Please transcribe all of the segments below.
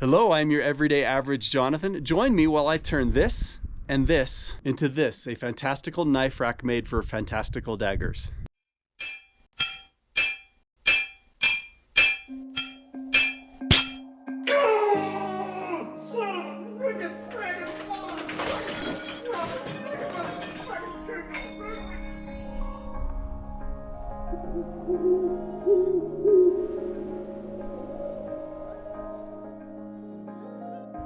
Hello, I'm your everyday average Jonathan. Join me while I turn this and this into this, a fantastical knife rack made for fantastical daggers.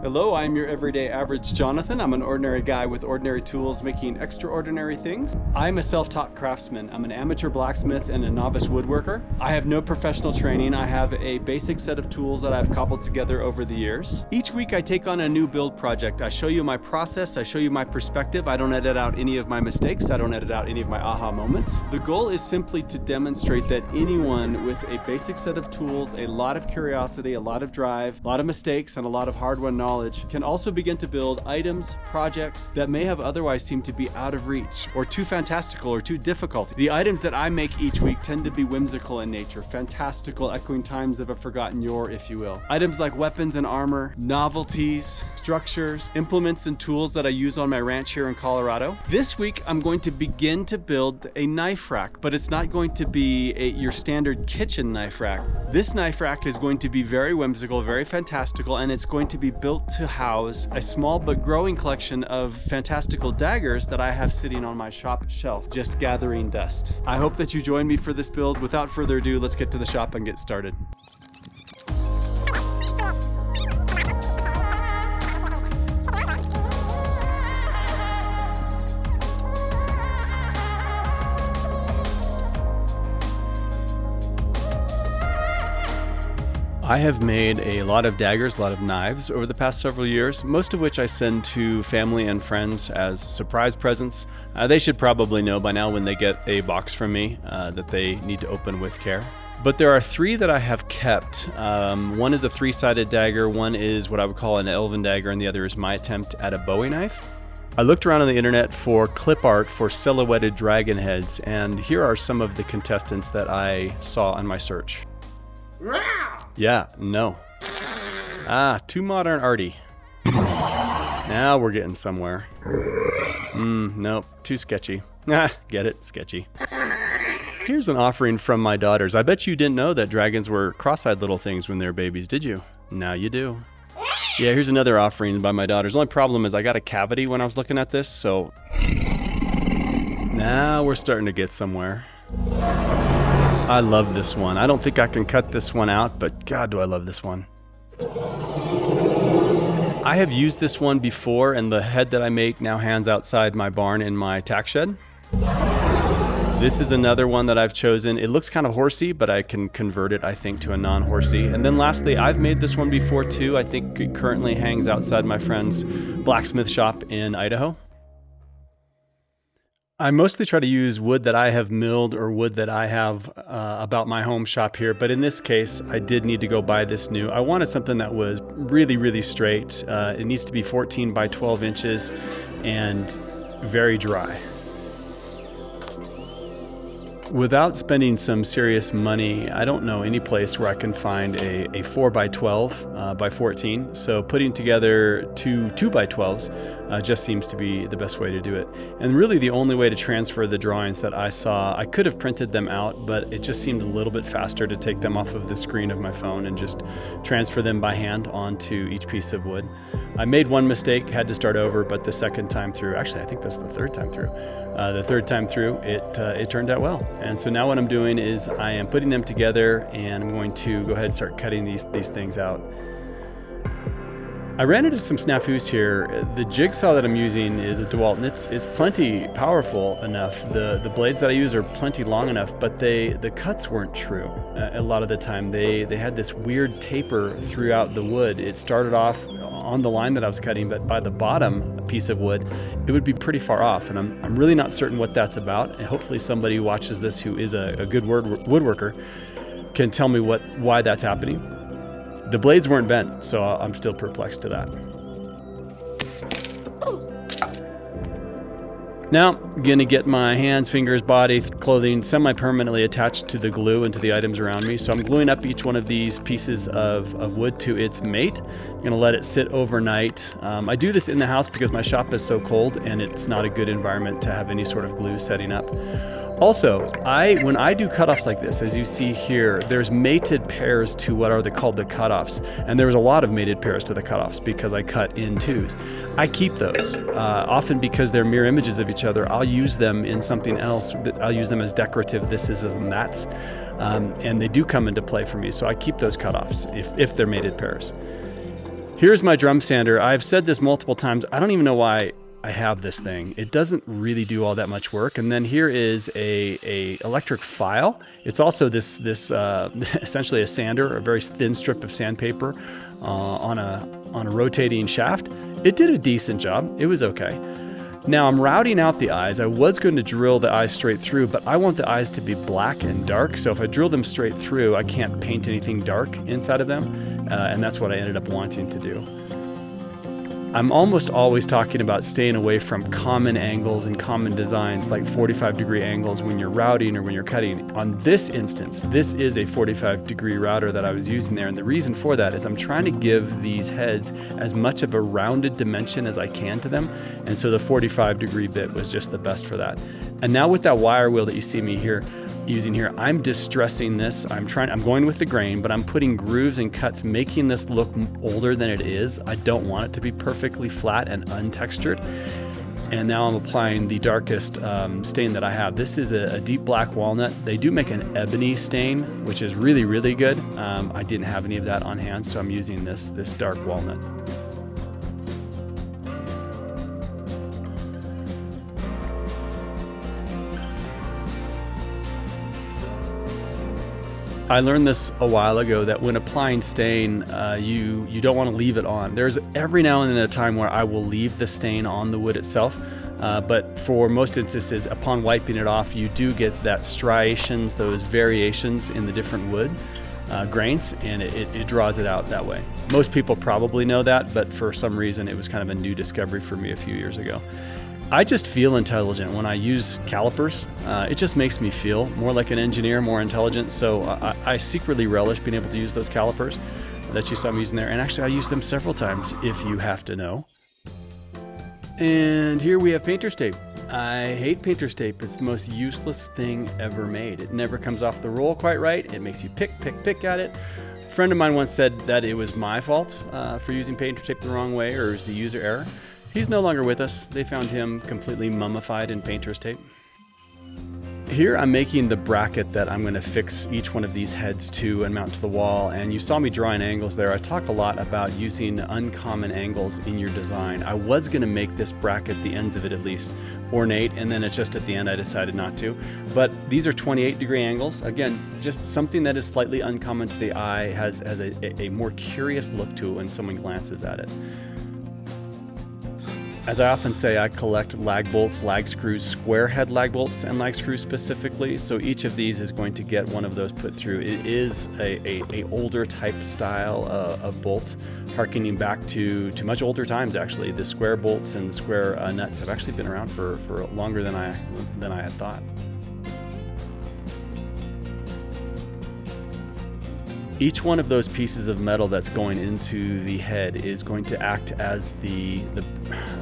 Hello, I'm your everyday average Jonathan. I'm an ordinary guy with ordinary tools making extraordinary things. I'm a self-taught craftsman. I'm an amateur blacksmith and a novice woodworker. I have no professional training. I have a basic set of tools that I've cobbled together over the years. Each week I take on a new build project. I show you my process. I show you my perspective. I don't edit out any of my mistakes. I don't edit out any of my aha moments. The goal is simply to demonstrate that anyone with a basic set of tools, a lot of curiosity, a lot of drive, a lot of mistakes, and a lot of hard-won knowledge can also begin to build items, projects that may have otherwise seemed to be out of reach or too fantastical or too difficult. The items that I make each week tend to be whimsical in nature, fantastical, echoing times of a forgotten yore, if you will. Items like weapons and armor, novelties, structures, implements and tools that I use on my ranch here in Colorado. This week, I'm going to begin to build a knife rack, but it's not going to be your standard kitchen knife rack. This knife rack is going to be very whimsical, very fantastical, and it's going to be built to house a small but growing collection of fantastical daggers that I have sitting on my shop shelf, just gathering dust. I hope that you join me for this build. Without further ado, let's get to the shop and get started. I have made a lot of daggers, a lot of knives over the past several years, most of which I send to family and friends as surprise presents. They should probably know by now when they get a box from me that they need to open with care. But there are three that I have kept. One is a three-sided dagger, one is what I would call an elven dagger, and the other is my attempt at a Bowie knife. I looked around on the internet for clip art for silhouetted dragon heads, and here are some of the contestants that I saw on my search. Yeah, no. Too modern arty. Now we're getting somewhere. Nope, too sketchy. Get it? Sketchy. Here's an offering from my daughters. I bet you didn't know that dragons were cross-eyed little things when they were babies, did you? Now you do. Yeah, here's another offering by my daughters. The only problem is I got a cavity when I was looking at this, so now we're starting to get somewhere. I love this one. I don't think I can cut this one out, but God, do I love this one. I have used this one before, and the head that I make now hangs outside my barn in my tack shed. This is another one that I've chosen. It looks kind of horsey, but I can convert it, I think, to a non-horsey. And then lastly, I've made this one before too. I think it currently hangs outside my friend's blacksmith shop in Idaho. I mostly try to use wood that I have milled or wood that I have about my home shop here, but in this case, I did need to go buy this new. I wanted something that was really, really straight. It needs to be 14 by 12 inches and very dry. Without spending some serious money, I don't know any place where I can find a 4 by 12 by 14. So putting together two 2 by 12s just seems to be the best way to do it. And really the only way to transfer the drawings that I saw, I could have printed them out, but it just seemed a little bit faster to take them off of the screen of my phone and just transfer them by hand onto each piece of wood. I made one mistake, had to start over, but the second time through, actually I think that's the third time through. The third time through, it turned out well. And so now what I'm doing is I am putting them together, and I'm going to go ahead and start cutting these things out. I ran into some snafus here. The jigsaw that I'm using is a DeWalt, and it's plenty powerful enough. The blades that I use are plenty long enough, but the cuts weren't true. A lot of the time, they had this weird taper throughout the wood. It started off on the line that I was cutting, but by the bottom piece of wood, it would be pretty far off, and I'm really not certain what that's about. And hopefully somebody who watches this who is a good woodworker can tell me why that's happening. The blades weren't bent, so I'm still perplexed to that. Now, I'm gonna get my hands, fingers, body, clothing semi-permanently attached to the glue and to the items around me. So I'm gluing up each one of these pieces of wood to its mate. I'm gonna let it sit overnight. I do this in the house because my shop is so cold and it's not a good environment to have any sort of glue setting up. Also, when I do cutoffs like this, as you see here, there's mated pairs to what are called the cutoffs. And there's a lot of mated pairs to the cutoffs because I cut in twos. I keep those, often because they're mirror images of each other. I'll use them in something else. I'll use them as decorative thises and that's. And they do come into play for me. So I keep those cutoffs if they're mated pairs. Here's my drum sander. I've said this multiple times. I don't even know why I have this thing. It doesn't really do all that much work. And then here is a electric file. It's also this essentially a sander, a very thin strip of sandpaper on a rotating shaft. It did a decent job. It was okay. Now I'm routing out the eyes. I was going to drill the eyes straight through, but I want the eyes to be black and dark. So if I drill them straight through, I can't paint anything dark inside of them. And that's what I ended up wanting to do. I'm almost always talking about staying away from common angles and common designs like 45-degree angles when you're routing or when you're cutting. On this instance, this is a 45-degree router that I was using there, and the reason for that is I'm trying to give these heads as much of a rounded dimension as I can to them, and so the 45-degree bit was just the best for that. And now with that wire wheel that you see me here using here, I'm distressing this. I'm going with the grain, but I'm putting grooves and cuts, making this look older than it is. I don't want it to be perfectly flat and untextured. And now I'm applying the darkest stain that I have. This is a deep black walnut. They do make an ebony stain, which is really, really good. I didn't have any of that on hand, so I'm using this dark walnut. I learned this a while ago that when applying stain, you don't want to leave it on. There's every now and then a time where I will leave the stain on the wood itself, but for most instances, upon wiping it off, you do get that striations, those variations in the different wood grains, and it draws it out that way. Most people probably know that, but for some reason it was kind of a new discovery for me a few years ago. I just feel intelligent when I use calipers. It just makes me feel more like an engineer, more intelligent. So I secretly relish being able to use those calipers that you saw me using there. And actually I use them several times if you have to know. And here we have painter's tape. I hate painter's tape. It's the most useless thing ever made. It never comes off the roll quite right. It makes you pick at it. A friend of mine once said that it was my fault for using painter's tape the wrong way, or it was the user error. He's no longer with us. They found him completely mummified in painter's tape. Here I'm making the bracket that I'm going to fix each one of these heads to and mount to the wall, and you saw me drawing angles there. I talk a lot about using uncommon angles in your design. I was going to make this bracket, the ends of it at least, ornate, and then it's just at the end I decided not to. But these are 28-degree angles. Again, just something that is slightly uncommon to the eye, has a more curious look to it when someone glances at it. As I often say, I collect lag bolts, lag screws, square head lag bolts and lag screws specifically. So each of these is going to get one of those put through. It is a older type style of bolt, harkening back to much older times actually. The square bolts and the square nuts have actually been around for longer than I had thought. Each one of those pieces of metal that's going into the head is going to act as the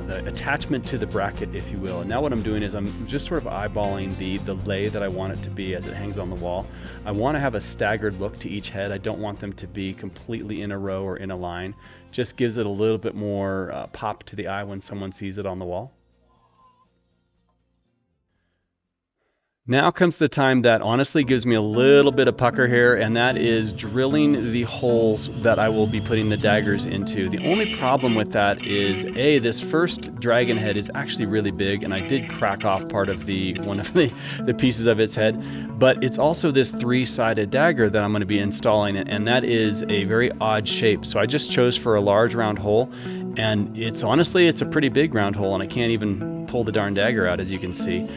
attachment to the bracket, if you will. And now what I'm doing is I'm just sort of eyeballing the lay that I want it to be as it hangs on the wall. I want to have a staggered look to each head. I don't want them to be completely in a row or in a line. Just gives it a little bit more pop to the eye when someone sees it on the wall. Now comes the time that honestly gives me a little bit of pucker here, and that is drilling the holes that I will be putting the daggers into. The only problem with that is, this first dragon head is actually really big, and I did crack off part of one of the pieces of its head, but it's also this three-sided dagger that I'm going to be installing, and that is a very odd shape. So I just chose for a large round hole, and it's a pretty big round hole, and I can't even pull the darn dagger out, as you can see.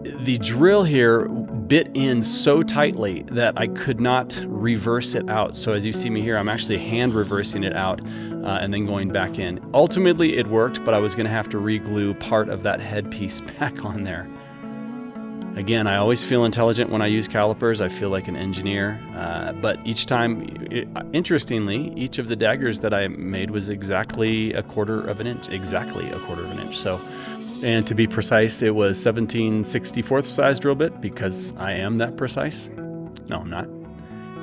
The drill here bit in so tightly that I could not reverse it out. So as you see me here, I'm actually hand reversing it out and then going back in. Ultimately it worked, but I was gonna have to re-glue part of that headpiece back on there. Again, I always feel intelligent when I use calipers. I feel like an engineer, but each time, interestingly, each of the daggers that I made was exactly a quarter of an inch. So, and to be precise, it was 17/64 size drill bit, because I am that precise. No, I'm not.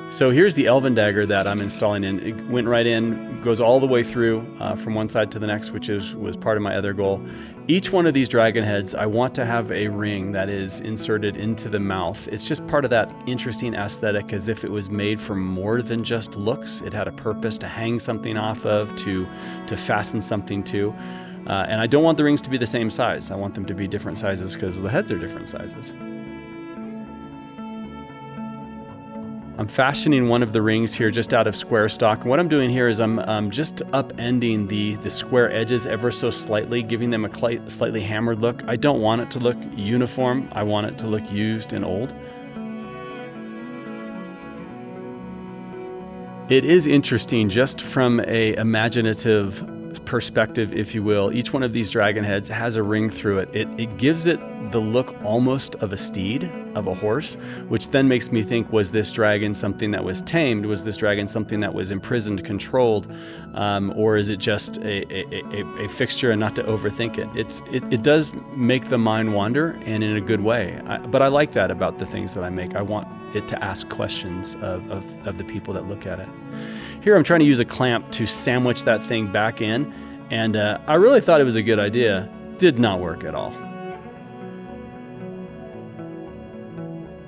So here's the elven dagger that I'm installing in. It went right in, goes all the way through from one side to the next, which was part of my other goal. Each one of these dragon heads, I want to have a ring that is inserted into the mouth. It's just part of that interesting aesthetic, as if it was made for more than just looks. It had a purpose to hang something off of, to fasten something to. And I don't want the rings to be the same size. I want them to be different sizes because the heads are different sizes. I'm fashioning one of the rings here just out of square stock. And what I'm doing here is I'm just upending the square edges ever so slightly, giving them a slightly hammered look. I don't want it to look uniform. I want it to look used and old. It is interesting just from a imaginative perspective, if you will. Each one of these dragon heads has a ring through it. It gives it the look almost of a steed, of a horse, which then makes me think, was this dragon something that was tamed? Was this dragon something that was imprisoned, controlled? Or is it just a fixture, and not to overthink it? It does make the mind wander, and in a good way. But I like that about the things that I make. I want it to ask questions of the people that look at it. Here I'm trying to use a clamp to sandwich that thing back in, and I really thought it was a good idea. Did not work at all.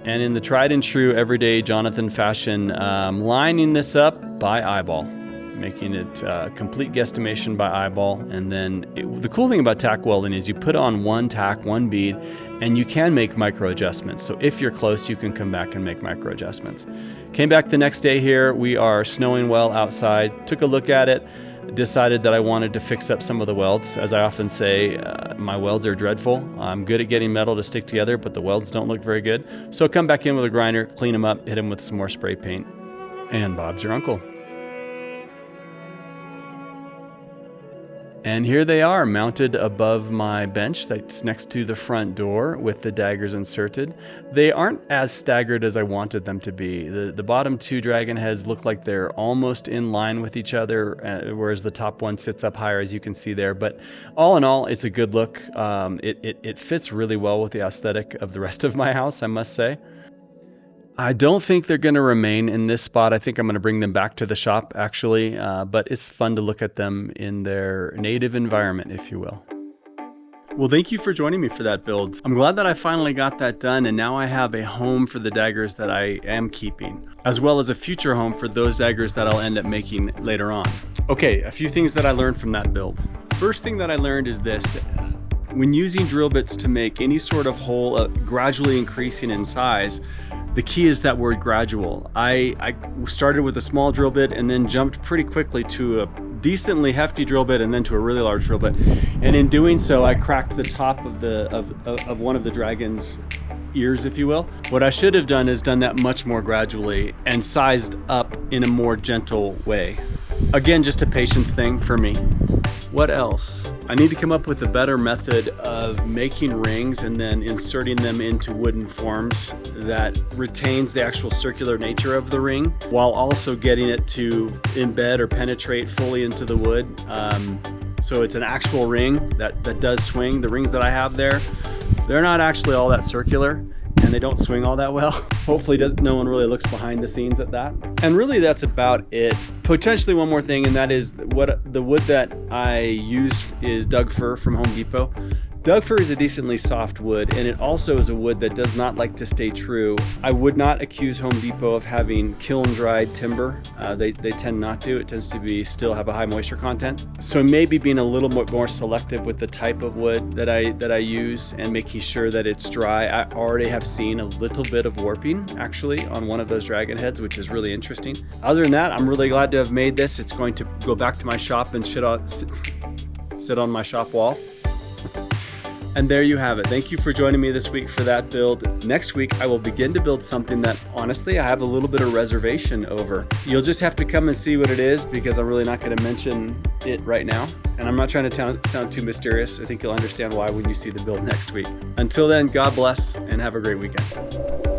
And in the tried and true everyday Jonathan fashion, lining this up by eyeball, making it a complete guesstimation by eyeball. And then the cool thing about tack welding is you put on one tack, one bead, and you can make micro adjustments. So if you're close, you can come back and make micro adjustments. Came back the next day here. We are snowing well outside. Took a look at it. Decided that I wanted to fix up some of the welds. As I often say, my welds are dreadful. I'm good at getting metal to stick together, but the welds don't look very good. So I come back in with a grinder, clean them up, hit them with some more spray paint, and Bob's your uncle. And here they are, mounted above my bench that's next to the front door with the daggers inserted. They aren't as staggered as I wanted them to be. The bottom two dragon heads look like they're almost in line with each other, whereas the top one sits up higher, as you can see there. But all in all, it's a good look. It fits really well with the aesthetic of the rest of my house, I must say. I don't think they're going to remain in this spot. I think I'm going to bring them back to the shop, actually, but it's fun to look at them in their native environment, if you will. Well, thank you for joining me for that build. I'm glad that I finally got that done, and now I have a home for the daggers that I am keeping, as well as a future home for those daggers that I'll end up making later on. Okay, a few things that I learned from that build. First thing that I learned is this. When using drill bits to make any sort of hole gradually increasing in size, the key is that word gradual. I started with a small drill bit and then jumped pretty quickly to a decently hefty drill bit and then to a really large drill bit. And in doing so, I cracked the top of one of the dragon's ears, if you will. What I should have done is done that much more gradually and sized up in a more gentle way. Again, just a patience thing for me. What else? I need to come up with a better method of making rings and then inserting them into wooden forms that retains the actual circular nature of the ring while also getting it to embed or penetrate fully into the wood. So it's an actual ring that does swing. The rings that I have there, they're not actually all that circular, and they don't swing all that well. Hopefully no one really looks behind the scenes at that. And really that's about it. Potentially one more thing, and that is what the wood that I used is Doug fir from Home Depot. Doug fir is a decently soft wood, and it also is a wood that does not like to stay true. I would not accuse Home Depot of having kiln dried timber. They tend not to. It tends to still have a high moisture content. So maybe being a little bit more selective with the type of wood that I use and making sure that it's dry. I already have seen a little bit of warping actually on one of those dragon heads, which is really interesting. Other than that, I'm really glad to have made this. It's going to go back to my shop and sit on my shop wall. And there you have it. Thank you for joining me this week for that build. Next week, I will begin to build something that honestly, I have a little bit of reservation over. You'll just have to come and see what it is because I'm really not going to mention it right now. And I'm not trying to sound too mysterious. I think you'll understand why when you see the build next week. Until then, God bless and have a great weekend.